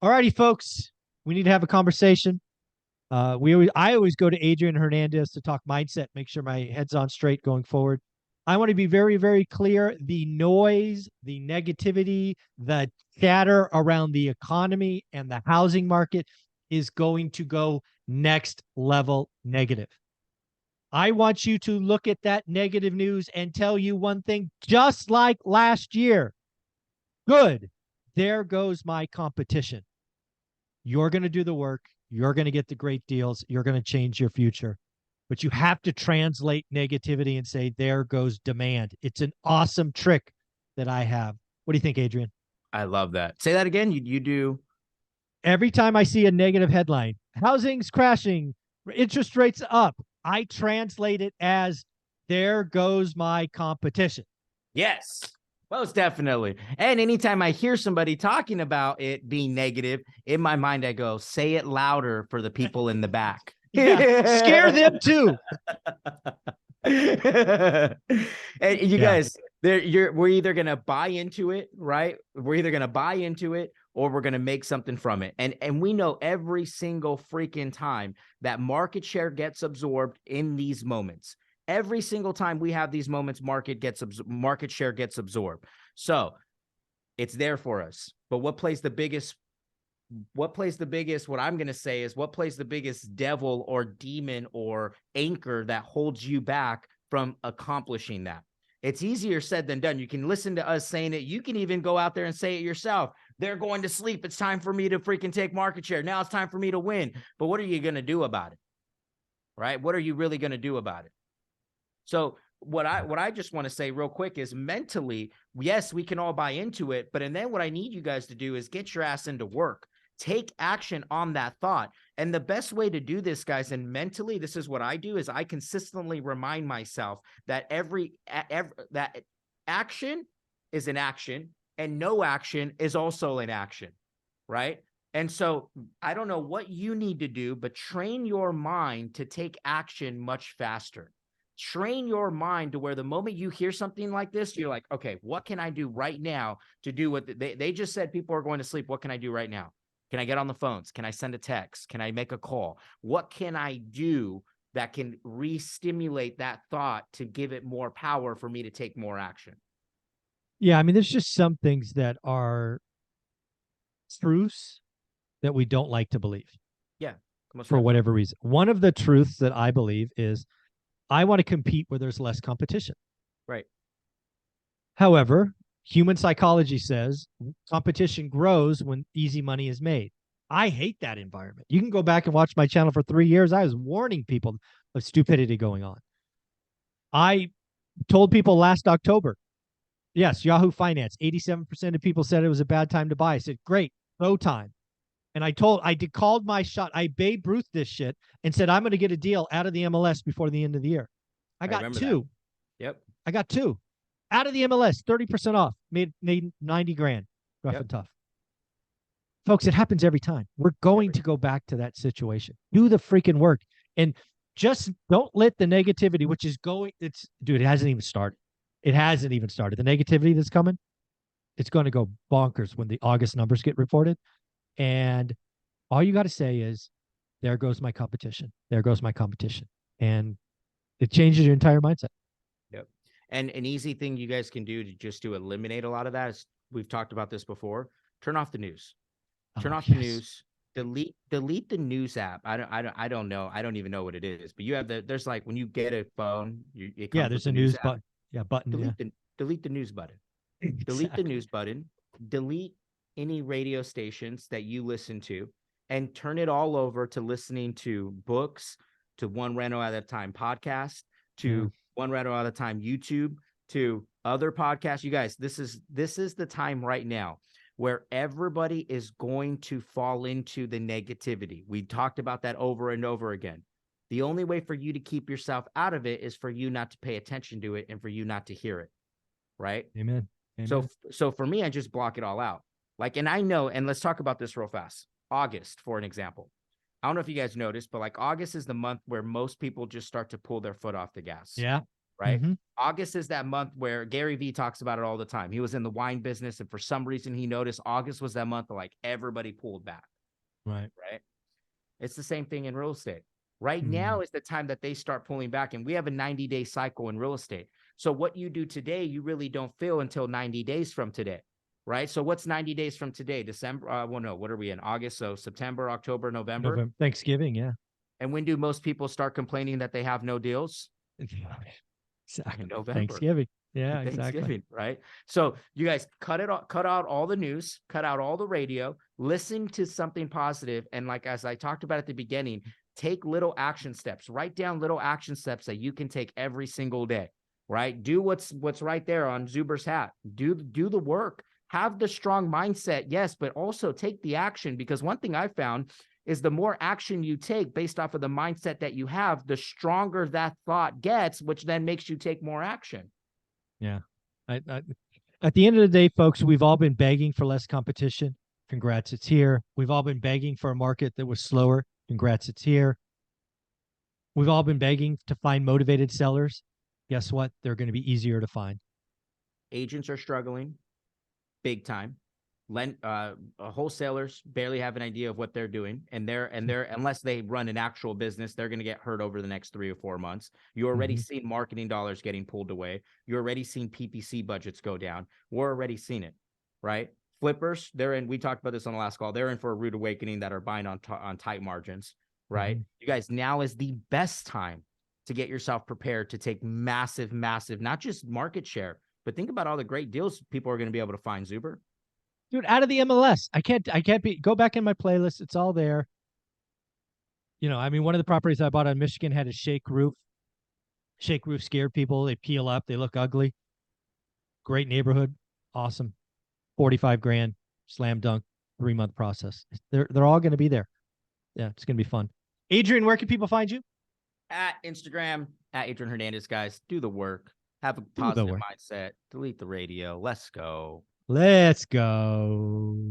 All righty, folks. We need to have a conversation. I always go to Adrian Hernandez to talk mindset, make sure my head's on straight going forward. I want to be very, very clear. The noise, the negativity, the chatter around the economy and the housing market is going to go next level negative. I want you to look at that negative news and tell you one thing, just like last year. Good. There goes my competition. You're going to do the work. You're going to get the great deals. You're going to change your future. But you have to translate negativity and say, there goes demand. It's an awesome trick that I have. What do you think, Adrian? I love that. Say that again. You do. Every time I see a negative headline, housing's crashing, interest rates up, I translate it as, there goes my competition. Yes. Most definitely. And anytime I hear somebody talking about it being negative, in my mind, I go, say it louder for the people in the back. Yeah, scare them too. And you guys, we're either going to buy into it, right? We're either going to buy into it or we're going to make something from it. And we know every single freaking time that market share gets absorbed in these moments. Every single time we have these moments, market share gets absorbed. So it's there for us. But what I'm going to say is what plays the biggest devil or demon or anchor that holds you back from accomplishing that? It's easier said than done. You can listen to us saying it. You can even go out there and say it yourself. They're going to sleep. It's time for me to freaking take market share. Now it's time for me to win. But what are you going to do about it? Right? What are you really going to do about it? So what I just want to say real quick is mentally, yes, we can all buy into it. But and then what I need you guys to do is get your ass into work. Take action on that thought. And the best way to do this, guys, and mentally, this is what I do, is I consistently remind myself that that action is an action and no action is also an action, right? And so I don't know what you need to do, but train your mind to take action much faster. Train your mind to where the moment you hear something like this, you're like, okay, what can I do right now to do what they just said people are going to sleep? What can I do right now? Can I get on the phones? Can I send a text? Can I make a call? What can I do that can re-stimulate that thought to give it more power for me to take more action? Yeah, I mean, there's just some things that are truths that we don't like to believe. Yeah. For whatever reason. One of the truths that I believe is I want to compete where there's less competition. Right. However, human psychology says competition grows when easy money is made. I hate that environment. You can go back and watch my channel for 3 years. I was warning people of stupidity going on. I told people last October, yes, Yahoo Finance, 87% of people said it was a bad time to buy. I said, great, no time. And I called my shot. I Babe Ruth this shit and said, I'm going to get a deal out of the MLS before the end of the year. I got two. That. Yep. I got two out of the MLS, 30% off, made 90 grand. Rough and tough. Folks, it happens every time. We're going to go back to that situation. Do the freaking work. And just don't let the negativity, which is going, dude, it hasn't even started. It hasn't even started. The negativity that's coming, it's going to go bonkers when the August numbers get reported. And all you got to say is, there goes my competition. There goes my competition. And it changes your entire mindset. Yep. And an easy thing you guys can do to eliminate a lot of that is, we've talked about this before, turn off the news. Turn off the news. Delete the news app. I don't know. I don't even know what it is. But you have there's like when you get a phone, there's a news button. Yeah, button. Delete the news button. Exactly. Delete the news button. Delete any radio stations that you listen to, and turn it all over to listening to books, to One Reno at a Time podcast, to One Reno at a Time YouTube, to other podcasts. You guys, this is the time right now where everybody is going to fall into the negativity. We talked about that over and over again. The only way for you to keep yourself out of it is for you not to pay attention to it and for you not to hear it. Right? Amen. So for me, I just block it all out. Like, and I know, and let's talk about this real fast. August, for an example. I don't know if you guys noticed, but like August is the month where most people just start to pull their foot off the gas. Yeah. right? August is that month where Gary Vee talks about it all the time. He was in the wine business, and for some reason he noticed August was that month that like everybody pulled back. Right. It's the same thing in real estate. Right now is the time that they start pulling back, and we have a 90-day cycle in real estate. So what you do today, you really don't feel until 90 days from today, right? So what's 90 days from today? December? Well, no, what are we in? August, so September, October, November. Thanksgiving, yeah. And when do most people start complaining that they have no deals? Exactly. In November. Thanksgiving. Yeah, Thanksgiving, exactly. right? So you guys cut out all the news, cut out all the radio, listen to something positive, and like as I talked about at the beginning, take little action steps. Write down little action steps that you can take every single day, right? Do what's right there on Zuber's hat. Do the work. Have the strong mindset, yes, but also take the action, because one thing I found is the more action you take based off of the mindset that you have, the stronger that thought gets, which then makes you take more action. Yeah. At the end of the day, folks, we've all been begging for less competition. Congrats, it's here. We've all been begging for a market that was slower. Congrats, it's here. We've all been begging to find motivated sellers. Guess what? They're going to be easier to find. Agents are struggling big time. Wholesalers barely have an idea of what they're doing, and they're unless they run an actual business, they're going to get hurt over the next 3 or 4 months. You're already seeing marketing dollars getting pulled away. You're already seeing PPC budgets go down. We're already seeing it, right? Flippers, we talked about this on the last call. They're in for a rude awakening that are buying on tight margins, right? You guys, now is the best time to get yourself prepared to take massive, not just market share, but think about all the great deals people are going to be able to find, Zuber. Dude, out of the MLS. I can't go back in my playlist. It's all there. You know, I mean, one of the properties I bought on Michigan had a shake roof. Shake roof scared people. They peel up. They look ugly. Great neighborhood. Awesome. 45 grand. Slam dunk. 3-month process. They're all going to be there. Yeah, it's going to be fun. Adrian, where can people find you? At Instagram, at Adrian Hernandez, guys. Do the work. Have a positive mindset. Delete the radio. Let's go. Let's go.